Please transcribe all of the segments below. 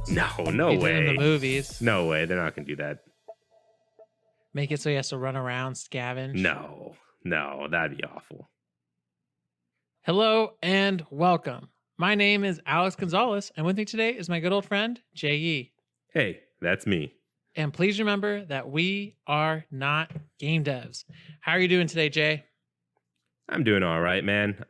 No He did in the way. movies. No way. They're not gonna do that. Make it so he has to run around, scavenge. No, that'd be awful. Hello and welcome. My name is Alex Gonzalez, and with me today is my good old friend, J.E. Hey, that's me. And please remember that we are not game devs. How are you doing today, Jay? I'm doing all right, man.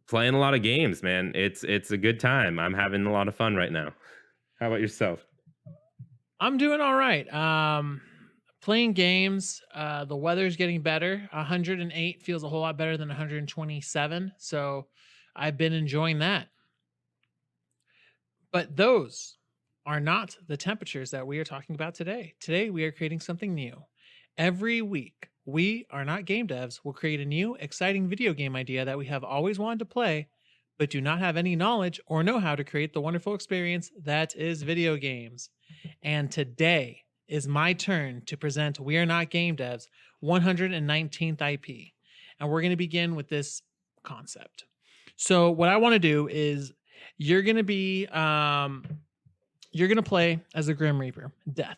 Playing a lot of games, man. It's a good time. I'm having a lot of fun right now. How about yourself? I'm doing all right. Playing games. The weather's getting better. 108 feels a whole lot better than 127. So I've been enjoying that. But those are not the temperatures that we are talking about today. Today, we are creating something new. Every week, we are not game devs will create a new, exciting video game idea that we have always wanted to play, but do not have any knowledge or know how to create the wonderful experience that is video games. And today is my turn to present We Are Not Game Devs 119th IP. And we're going to begin with this concept. So, what I want to do is you're going to be you're going to play as the Grim Reaper, Death.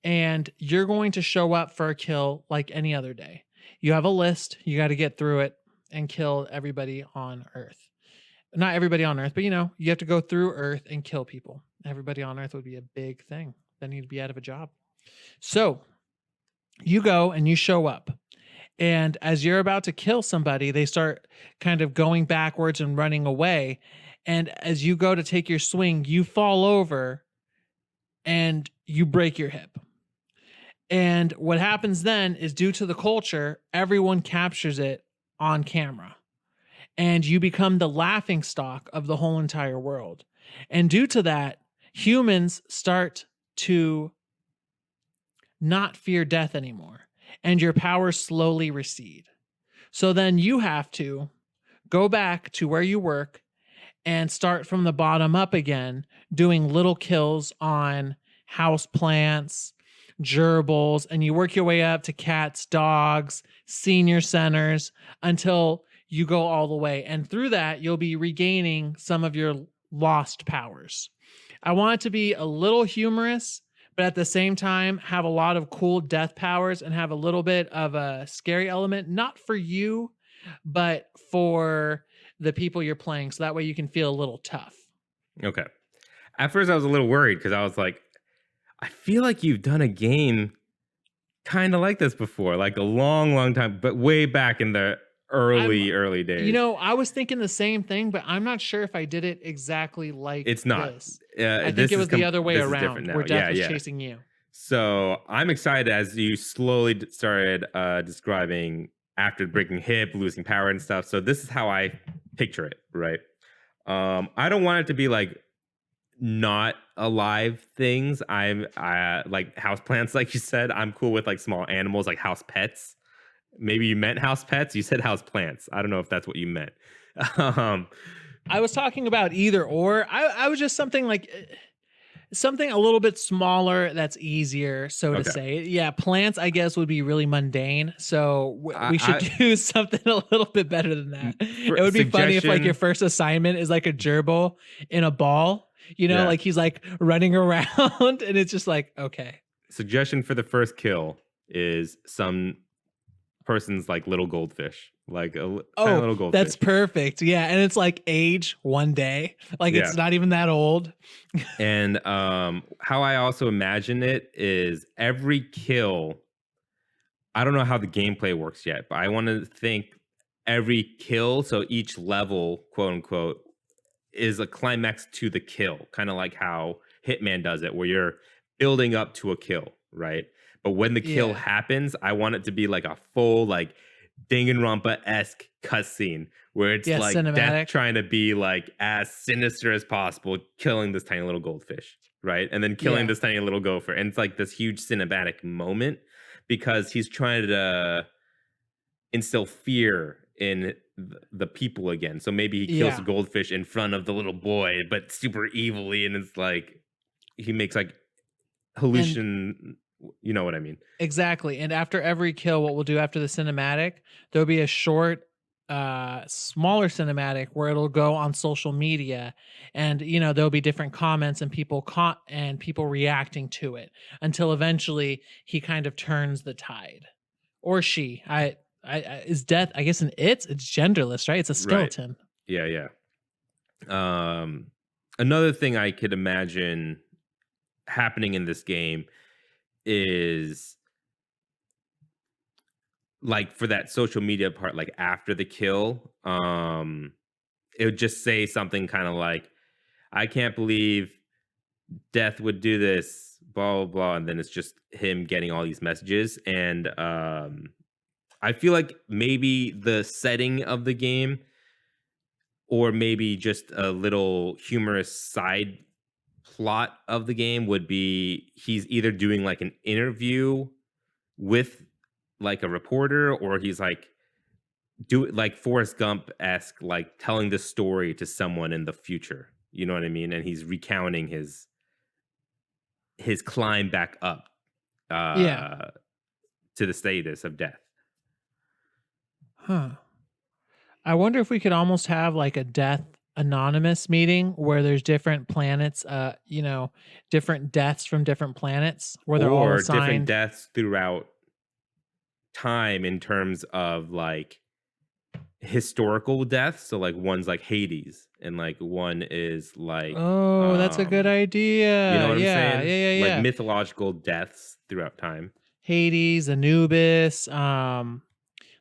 And you're going to show up for a kill like any other day. You have a list, you got to get through it and kill everybody on Earth. Not everybody on Earth, but you have to go through Earth and kill people. Everybody on Earth would be a big thing. Then you'd be out of a job. So you go and you show up. And as you're about to kill somebody, they start kind of going backwards and running away. And as you go to take your swing, you fall over and you break your hip. And what happens then is, due to the culture, everyone captures it on camera. And you become the laughing stock of the whole entire world. And due to that, humans start to not fear death anymore. And your powers slowly recede. So then you have to go back to where you work and start from the bottom up again, doing little kills on house plants, gerbils, and you work your way up to cats, dogs, senior centers until you go all the way. And through that, you'll be regaining some of your lost powers. I want it to be a little humorous, but at the same time, have a lot of cool death powers and have a little bit of a scary element, not for you, but for the people you're playing. So that way you can feel a little tough. Okay. At first, I was a little worried because I was like, I feel like you've done a game kind of like this before, like a long time, but way back in the early days. I was thinking the same thing, but I'm not sure if I did it exactly like It's not. this. I think it was the other way around, where Death was chasing you. So I'm excited as you slowly started describing after breaking hip, losing power and stuff. So this is how I picture it, right? I don't want it to be like not alive things. I like house plants, like you said. I'm cool with like small animals, like house pets. Maybe you meant house pets. You said house plants. I don't know if that's what you meant. I was talking about either or. I was just something like something a little bit smaller that's easier, so to say. Yeah, plants, I guess, would be really mundane. So we should do something a little bit better than that. It would be funny if like your first assignment is like a gerbil in a ball. Like he's like running around and it's just like, okay. Suggestion for the first kill is some person's like little goldfish, like a little goldfish. That's perfect. Yeah, and it's like age 1 day, like it's not even that old. And how I also imagine it is every kill, I don't know how the gameplay works yet, but I want to think every kill, so each level, quote unquote, is a climax to the kill, kind of like how Hitman does it, where you're building up to a kill, right? But when the kill happens, I want it to be like a full, like Danganronpa-esque cutscene where it's like cinematic. Death trying to be like as sinister as possible, killing this tiny little goldfish, right? And then killing this tiny little gopher. And it's like this huge cinematic moment because he's trying to instill fear in the people again. So maybe he kills the goldfish in front of the little boy, but super evilly. And it's like, he makes like you know what I mean? Exactly. And after every kill, what we'll do after the cinematic, there'll be a short smaller cinematic where it'll go on social media, and there'll be different comments and people reacting to it until eventually he kind of turns the tide, or she. I is death, I guess, it's genderless, right? It's a Right. skeleton. Yeah, yeah. Um, Another thing I could imagine happening in this game is like for that social media part, like after the kill, it would just say something kind of like, I can't believe Death would do this, blah, blah, blah. And then it's just him getting all these messages. And I feel like maybe the setting of the game, or maybe just a little humorous side plot of the game, would be he's either doing like an interview with like a reporter, or he's like do it like Forrest Gump esque, like telling the story to someone in the future. You know what I mean? And he's recounting his climb back up Yeah. uh to the status of death. Huh. I wonder if we could almost have like a death anonymous meeting where there's different planets, different deaths from different planets where they're all Or different assigned. deaths throughout time in terms of like historical deaths. So like one's like Hades, and like one is like Oh, that's a good you know idea. what I'm Yeah, yeah, saying? yeah, Like yeah. mythological deaths throughout time. Hades, Anubis, the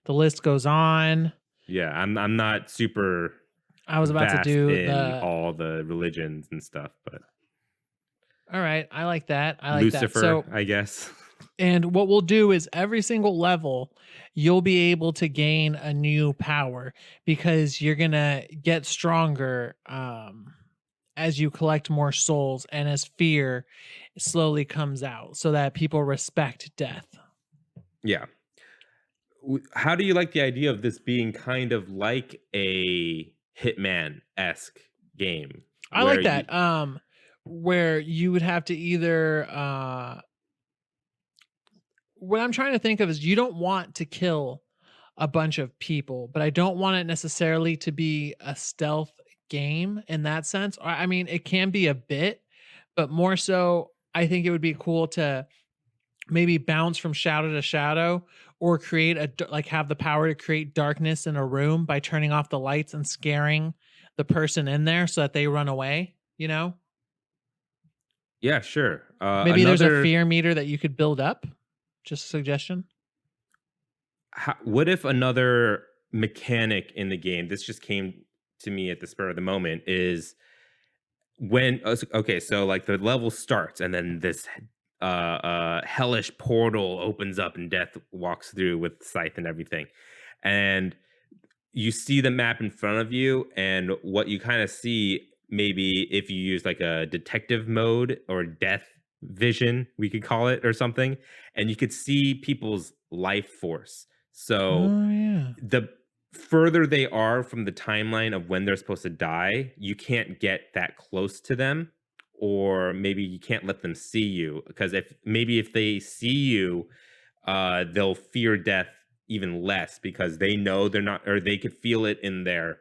list goes on. Yeah, I'm not super I was about to vast do in the all the religions and stuff, but All right, I like that. I like that. Lucifer, So, I guess. and what we'll do is every single level, you'll be able to gain a new power because you're gonna get stronger as you collect more souls and as fear slowly comes out, so that people respect death. Yeah. How do you like the idea of this being kind of like a Hitman esque game I where like you, that. Where you would have to either what I'm trying to think of is you don't want to kill a bunch of people, but I don't want it necessarily to be a stealth game in that sense. I mean, it can be a bit, but more so, I think it would be cool to maybe bounce from shadow to shadow, or create like have the power to create darkness in a room by turning off the lights and scaring the person in there so that they run away, yeah, sure. Maybe there's a Another, fear meter that you could build up. Just a suggestion. what if another mechanic in the game, this just came to me at the spur of the moment, is when okay, so like the level starts and then this hellish portal opens up and death walks through with scythe and everything, and you see the map in front of you, and what you kind of see, maybe if you use like a detective mode or death vision, we could call it, or something, and you could see people's life force. So Oh yeah. the further they are from the timeline of when they're supposed to die, you can't get that close to them, or maybe you can't let them see you, because if they see you, they'll fear death even less because they know they're not, or they could feel it in their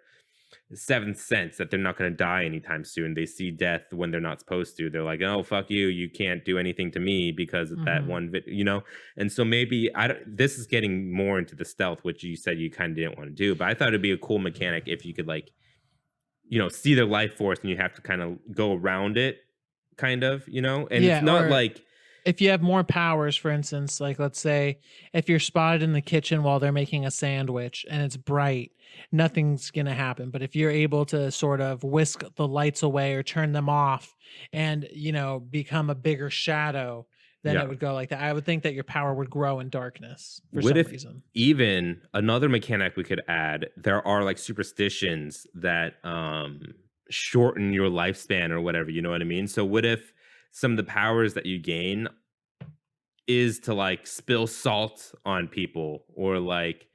seventh sense that they're not going to die anytime soon. They see death when they're not supposed to. They're like, "Oh, fuck you! You can't do anything to me because of that Mhm. one you know." And so maybe I don't, this is getting more into the stealth, which you said you kind of didn't want to do. But I thought it'd be a cool mechanic if you could like, see their life force and you have to kind of go around it, kind of, and it's Yeah, not or like, if you have more powers, for instance, like let's say if you're spotted in the kitchen while they're making a sandwich and it's bright, nothing's going to happen. But if you're able to sort of whisk the lights away or turn them off and, become a bigger shadow, then it yeah. would go like that. I would think that your power would grow in darkness for What some if reason. even another mechanic we could add, there are like superstitions that shorten your lifespan or whatever, you know what I mean? So what if some of the powers that you gain is to like spill salt on people, or like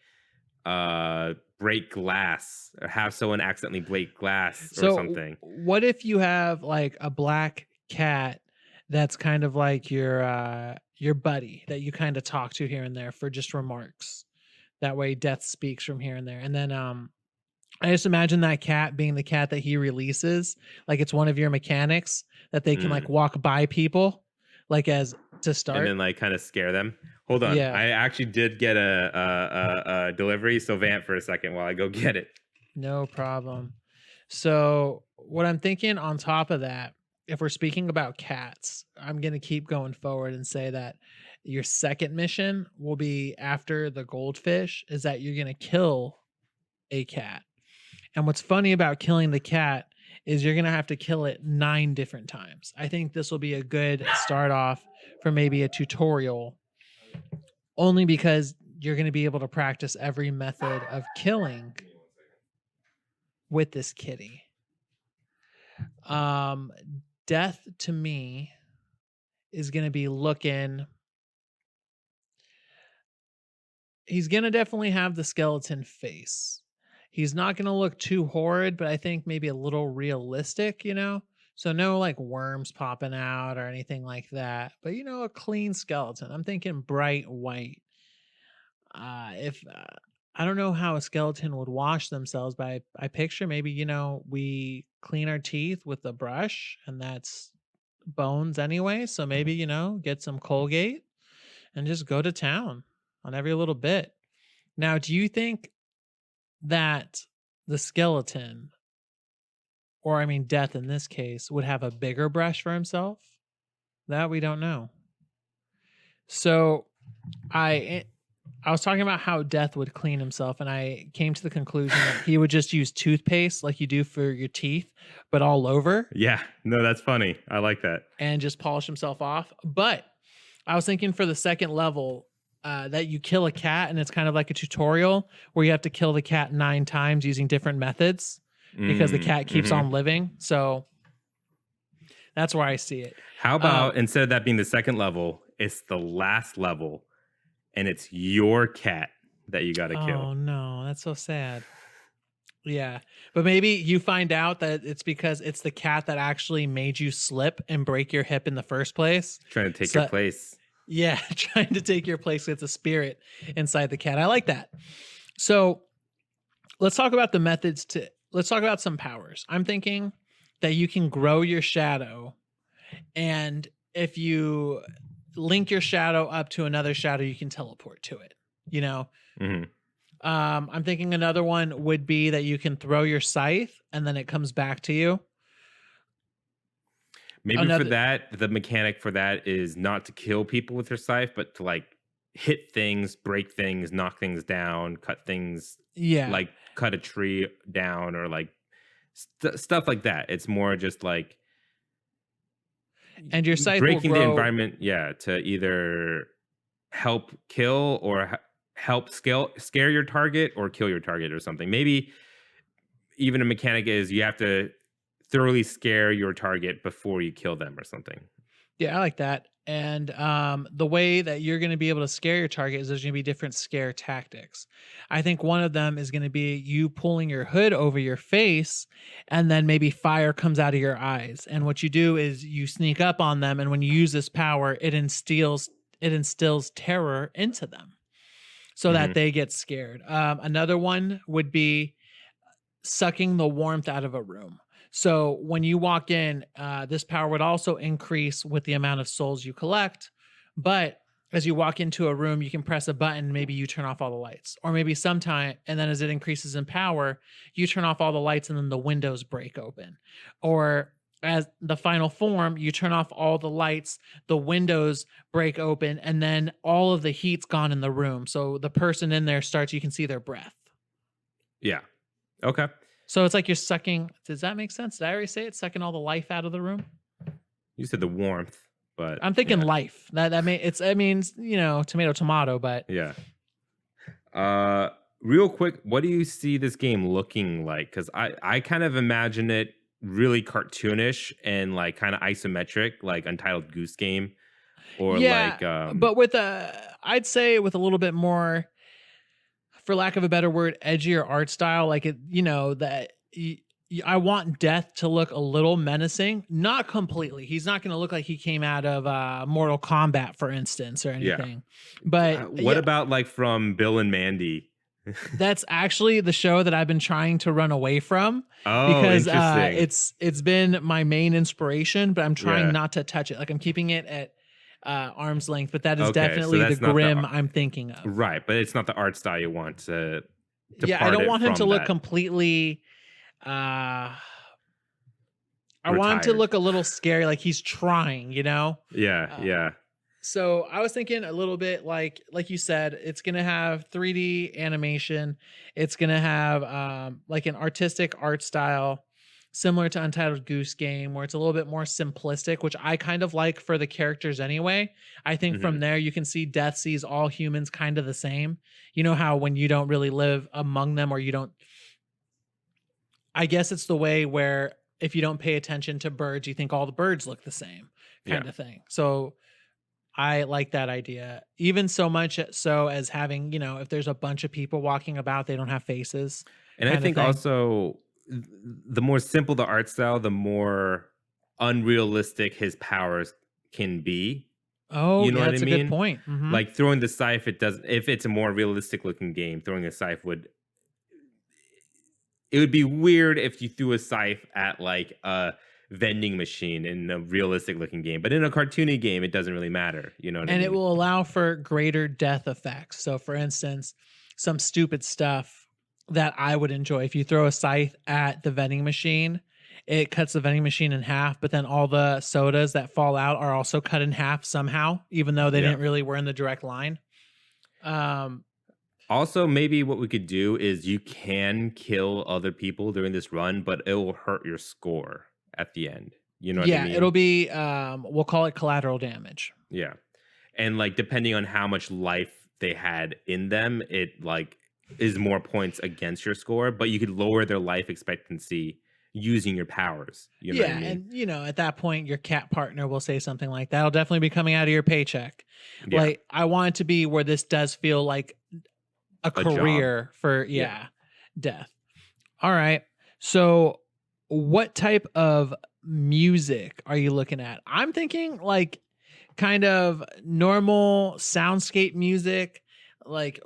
break glass, or have someone accidentally break glass or So, something. what if you have like a black cat that's kind of like your buddy that you kind of talk to here and there for just remarks? That way death speaks from here and there. And then I just imagine that cat being the cat that he releases, like it's one of your mechanics that they can like Mm. walk by people, like as to And start. then like kind of scare them. Hold on, Yeah, I actually did get a delivery, so vamp for a second while I go get it. no problem. So what I'm thinking on top of that, if we're speaking about cats, I'm gonna keep going forward and say that your second mission will be after the goldfish is that you're gonna kill a cat. And what's funny about killing the cat is you're going to have to kill it 9 different times. I think this will be a good start off for maybe a tutorial, only because you're going to be able to practice every method of killing with this kitty. Um, Death to me is going to be looking. He's going to definitely have the skeleton face. He's not going to look too horrid, but I think maybe a little realistic, you know? So no like worms popping out or anything like that, but you know, a clean skeleton. I'm thinking bright white. If I don't know how a skeleton would wash themselves, but I picture maybe, you know, we clean our teeth with a brush and that's bones anyway. So maybe, you know, get some Colgate and just go to town on every little bit. Now, do you think that the skeleton, or I mean, death in this case, would have a bigger brush for himself? That we don't know. So I was talking about how death would clean himself, and I came to the conclusion that he would just use toothpaste like you do for your teeth, but all over, Yeah, no, that's funny. I like that. and just polish himself off. But I was thinking for the second level, that you kill a cat, and it's kind of like a tutorial where you have to kill the cat 9 times using different methods because the cat keeps Mhm. on living. So that's where I see it. How about instead of that being the second level, it's the last level, and it's your cat that you got to kill. Oh no, that's so sad. Yeah. But maybe you find out that it's because it's the cat that actually made you slip and break your hip in the first place. Trying to take your So place. yeah, trying to take your place with the spirit inside the cat. I like that. So let's talk about the methods to let's talk about some powers. I'm thinking that you can grow your shadow, and if you link your shadow up to another shadow, you can teleport to it. You know, Mhm. I'm thinking another one would be that you can throw your scythe and then it comes back to you. Maybe for Another, that, the mechanic for that is not to kill people with your scythe, but to like hit things, break things, knock things down, cut things, yeah, like cut a tree down or like stuff like that. It's more just like and your scythe will breaking the grow. environment, yeah, to either help kill or help scare your target or kill your target or something. Maybe even a mechanic is you have to thoroughly scare your target before you kill them or something. Yeah, I like that. And the way that you're going to be able to scare your target is there's going to be different scare tactics. I think one of them is going to be you pulling your hood over your face, and then maybe fire comes out of your eyes. And what you do is you sneak up on them, and when you use this power, it instills terror into them so that Hmm. they get scared. Another one would be sucking the warmth out of a room. So when you walk in, this power would also increase with the amount of souls you collect. But as you walk into a room, you can press a button. Maybe you turn off all the lights, or maybe sometime, and then as it increases in power, you turn off all the lights and then the windows break open. Or as the final form, you turn off all the lights, the windows break open, and then all of the heat's gone in the room. So the person in there starts, you can see their breath. Yeah. Okay. So it's like you're sucking. Does that make sense? Did I already say it? Sucking all the life out of the room. You said the warmth, but I'm thinking yeah. life. That may it's. I mean, you know, tomato, tomato. But Yeah. Uh, Real quick, what do you see this game looking like? Because I kind of imagine it really cartoonish and like kind of isometric, like Untitled Goose Game, or yeah, like but with I'd say with a little bit more, for lack of a better word, edgier art style. Like it, you know, that I want Death to look a little menacing, not completely. He's not going to look like he came out of Mortal Kombat, for instance, or yeah. anything. But What yeah, about like from Bill and Mandy? That's actually the show that I've been trying to run away from Oh, because interesting. it's been my main inspiration, but I'm trying Yeah. not to touch it. Like I'm keeping it at arm's length, but that is Okay, so definitely the that's not the Grim I'm thinking of. right, but it's not the art style you want to Yeah, I depart don't it want him to from look that. completely uh I want him to Retired. look a little scary, like he's trying, you know? Yeah, Uh, yeah. so I was thinking a little bit like you said, it's gonna have 3D animation. It's gonna have like an artistic art style similar to Untitled Goose Game, where it's a little bit more simplistic, which I kind of like for the characters anyway. I think from Mhm. there you can see Death sees all humans kind of the same. You know how when you don't really live among them or you don't, I guess it's the way where if you don't pay attention to birds, you think all the birds look the same Yeah. kind of thing. So I like that idea. Even so much so as having, if there's a bunch of people walking about, they don't have faces And I kind of think thing. also the more simple the art style, the more unrealistic his powers can be. Oh, You know yeah, what I that's a good mean? point. Mhm. Like throwing the scythe, it does if it's a more realistic looking game, throwing a scythe would it would be weird if you threw a scythe at like a vending machine in a realistic looking game. But in a cartoony game, it doesn't really matter. You know what I And it mean? will allow for greater death effects. So, for instance, some stupid stuff that I would enjoy. If you throw a scythe at the vending machine, it cuts the vending machine in half, but then all the sodas that fall out are also cut in half somehow, even though they Yeah. didn't really were in the direct line. Um, Also, maybe what we could do is you can kill other people during this run, but it will hurt your score at the end. You know what I yeah, mean? it'll be we'll call it collateral damage. Yeah. And like depending on how much life they had in them, it like is more points against your score, but you could lower their life expectancy using your powers. You know what I Yeah, mean? and at that point your cat partner will say something like that'll definitely be coming out of your paycheck. Yeah. Like I want it to be where this does feel like a A job. career for Yeah. death. All right. So what type of music are you looking at? I'm thinking like kind of normal soundscape music, like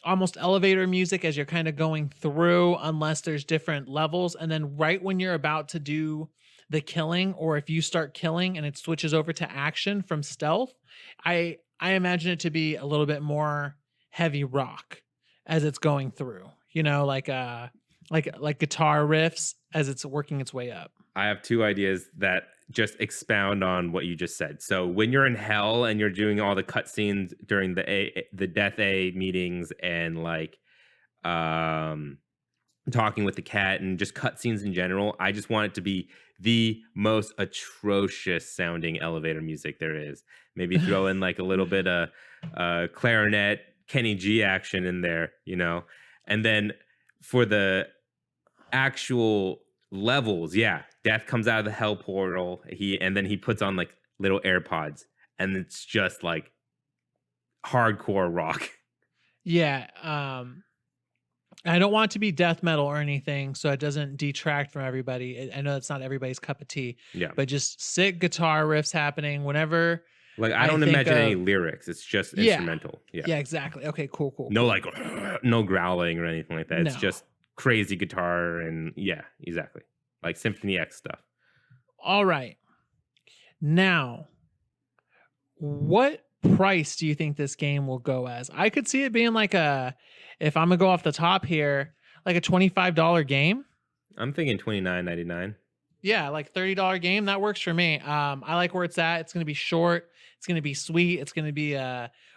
almost elevator music as you're kind of going through, unless there's different levels. And then right when you're about to do the killing, or if you start killing and it switches over to action from stealth, I imagine it to be a little bit more heavy rock as it's going through. Like guitar riffs as it's working its way up. I have two ideas that just expound on what you just said. So when you're in hell and you're doing all the cutscenes during the death A meetings and like um talking with the cat and just cutscenes in general, I just want it to be the most atrocious sounding elevator music there is. Maybe throw in like a little bit of clarinet, Kenny G action in there, you know, and then for the actual levels, yeah, Death comes out of the hell portal. And then he puts on like little AirPods, and it's just like hardcore rock. Yeah. I don't want it to be death metal or anything, so it doesn't detract from everybody. I know that's not everybody's cup of tea, Yeah. but just sick guitar riffs happening whenever Like I I don't think imagine any of. lyrics. It's just Yeah. instrumental. Yeah. Yeah, exactly. Okay, cool, cool, No cool. like no growling or anything like that. It's No. just crazy guitar and yeah, exactly. Like Symphony X stuff. All right. Now, what price do you think this game will go as? I could see it being like if I'm gonna go off the top here, like a $25 game. I'm thinking 29.99. Yeah, like $30 game. That works for me. I like where it's at. It's gonna be short. It's gonna be sweet. It's gonna be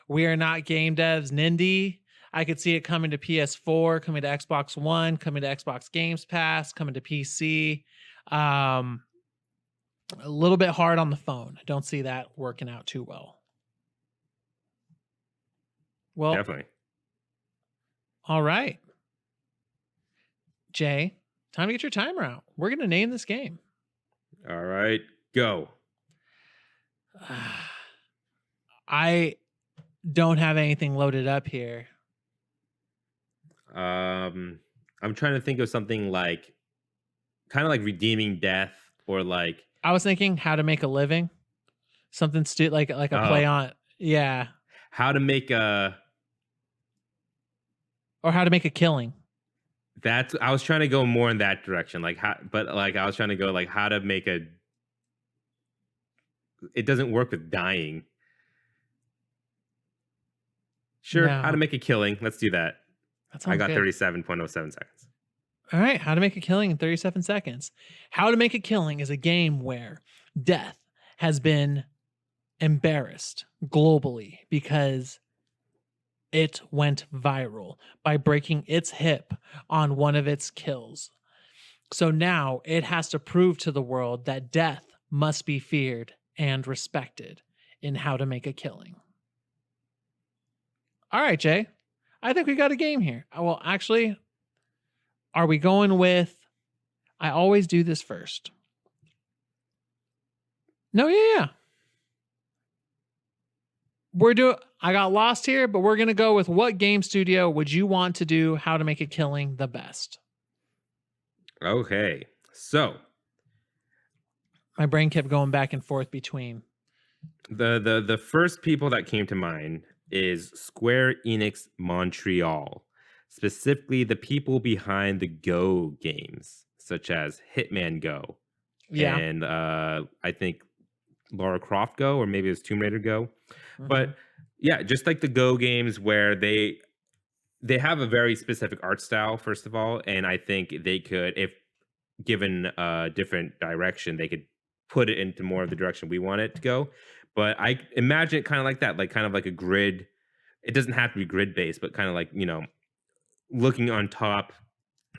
we are not game devs Nindy. I could see it coming to PS4, coming to Xbox One, coming to Xbox Games Pass, coming to PC. Um, a little bit hard on the phone. I don't see that working out too well. Well, Definitely. all right. Jay, time to get your timer out. We're gonna name this game. All right, go. I don't have anything loaded up here. I'm trying to think of something like kind of like redeeming death or like I was thinking how to make a living. Something like a play oh on. Yeah. how to make a or how to make a killing. That's I was trying to go more in that direction, like how, but like I was trying to go like how to make a. It doesn't work with dying. Sure, how to No, make a killing. Let's do that. that I sounds got good. 37.07 seconds. All right, how to make a killing in 37 seconds. How to make a killing is a game where death has been embarrassed globally because it went viral by breaking its hip on one of its kills. So now it has to prove to the world that death must be feared and respected in how to make a killing. All right, Jay. I think we got a game here. Well, actually, are we going with I always do this first? No, yeah. I got lost here, but we're going to go with what game studio would you want to do how to make a killing the best? Okay, so My brain kept going back and forth between. the first people that came to mind is Square Enix Montreal, specifically the people behind the Go games, such as Hitman Go Yeah. and I think Lara Croft Go, or maybe it was Tomb Raider Go. Mhm. But yeah, just like the Go games where they have a very specific art style, first of all, and I think they could, if given a different direction, they could put it into more of the direction we want it to go. But I imagine it kind of like that, like kind of like a grid. It doesn't have to be grid based, but kind of like, looking on top,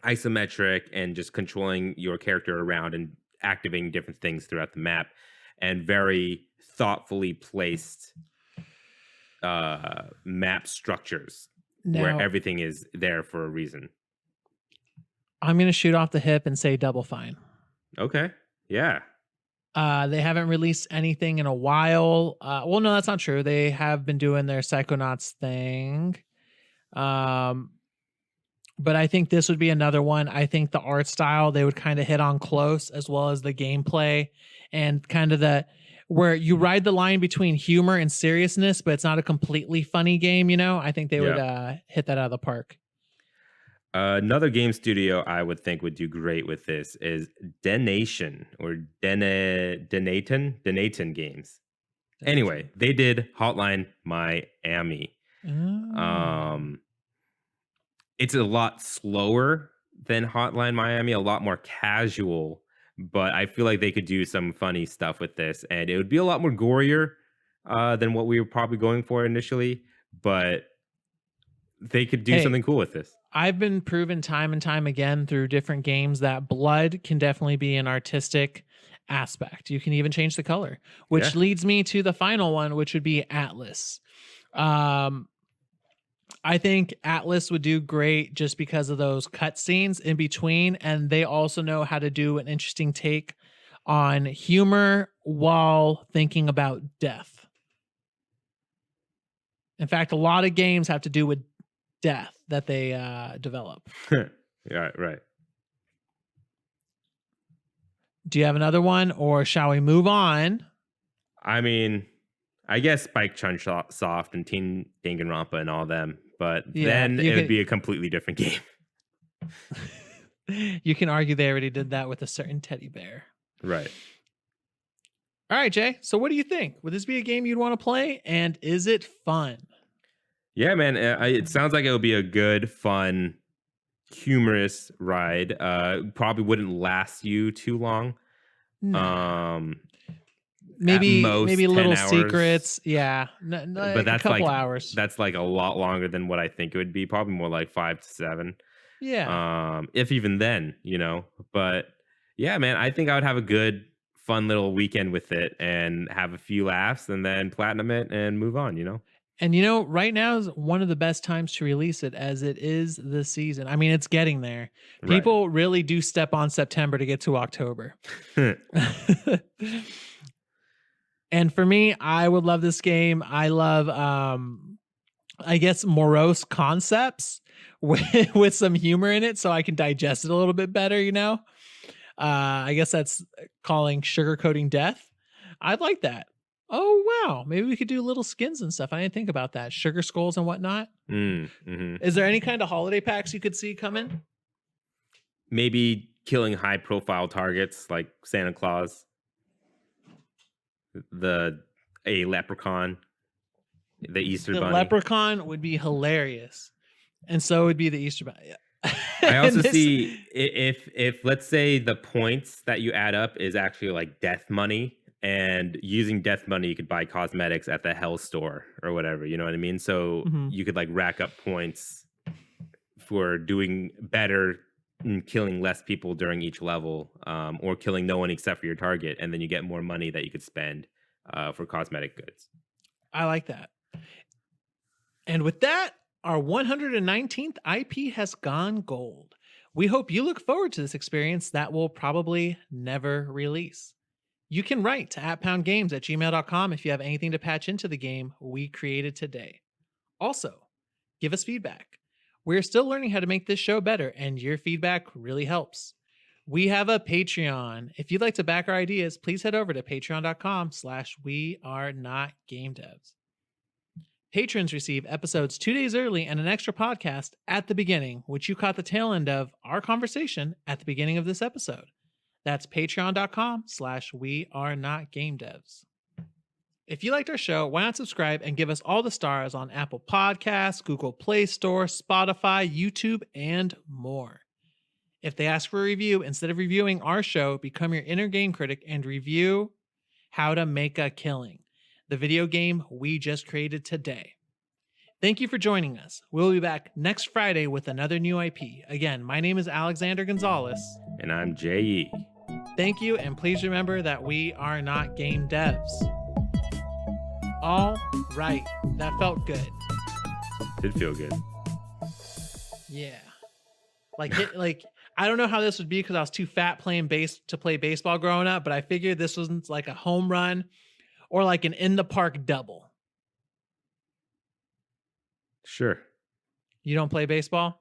isometric, and just controlling your character around and activating different things throughout the map, and very thoughtfully placed map structures where Now, everything is there for a reason. I'm going to shoot off the hip and say Double Fine. Okay. Yeah. They haven't released anything in a while. Well, no, that's not true. They have been doing their Psychonauts thing. But I think this would be another one. I think the art style they would kind of hit on close, as well as the gameplay and kind of the where you ride the line between humor and seriousness, but it's not a completely funny game. I think they would Yeah. hit that out of the park. Another game studio I would think would do great with this is Denation or Denaton Games. Anyway, they did Hotline Miami. Oh. Um, it's a lot slower than Hotline Miami, a lot more casual, but I feel like they could do some funny stuff with this, and it would be a lot more gorier than what we were probably going for initially, but they could do Hey, something cool with this. I've been proven time and time again through different games that blood can definitely be an artistic aspect. You can even change the color, Yeah. which leads me to the final one, which would be Atlas. Um, I think Atlas would do great just because of those cutscenes in between, and they also know how to do an interesting take on humor while thinking about death. In fact, a lot of games have to do with death that they develop. Yeah, right. Do you have another one, or shall we move on? I mean, I guess Spike Chunsoft and Teen Danganronpa and all them, but Yeah, then it would be a completely different game. you can argue they already did that with a certain teddy bear. Right. All right, Jay. So, what do you think? Would this be a game you'd want to play? And is it fun? Yeah, man. It sounds like it would be a good, fun, humorous ride. Probably wouldn't last you too long. Nah. At Maybe most 10 little hours. secrets. Yeah, But like a that's couple hours. like a lot longer than what I think it would be. Probably more like 5 to 7. Yeah. If even then, But yeah, man, I think I would have a good, fun little weekend with it and have a few laughs and then platinum it and move on. And right now is one of the best times to release it as it is the season. I mean, it's getting there. Right. People really do step on September to get to October. And for me, I would love this game. I love I guess morose concepts with some humor in it so I can digest it a little bit better. I guess that's calling sugarcoating death. I'd like that. Oh wow, maybe we could do little skins and stuff. I didn't think about that. Sugar skulls and whatnot. Mhm. Is there any kind of holiday packs you could see coming? Maybe killing high profile targets like Santa Claus, the a leprechaun, the Easter The bunny. leprechaun would be hilarious, and so would be the Easter Bunny. Yeah. I And also this see if let's say the points that you add up is actually like death money, and using death money you could buy cosmetics at the hell store or whatever, you know what I mean? So Mhm. you could like rack up points for doing better and killing less people during each level, or killing no one except for your target, and then you get more money that you could spend for cosmetic goods. I like that. And with that, our 119th IP has gone gold. We hope you look forward to this experience that will probably never release. You can write to @poundgames@gmail.com if you have anything to patch into the game we created today. Also, give us feedback. We're still learning how to make this show better, and your feedback really helps. We have a Patreon. If you'd like to back our ideas, please head over to patreon.com/we are not game devs. Patrons receive episodes 2 days early and an extra podcast at the beginning, which you caught the tail end of our conversation at the beginning of this episode. That's patreon.com/we are not game devs. If you liked our show, why not subscribe and give us all the stars on Apple Podcasts, Google Play Store, Spotify, YouTube, and more. If they ask for a review, instead of reviewing our show, become your inner game critic and review How to Make a Killing, the video game we just created today. Thank you for joining us. We'll be back next Friday with another new IP. Again, my name is Alexander Gonzalez. And I'm J.E. Thank you, and please remember that we are not game devs. All right, that felt good. Did feel good. Yeah, like I don't know how this would be because I was too fat playing bass to play baseball growing up, but I figured this wasn't like a home run or like an in the park double. Sure. You don't play baseball?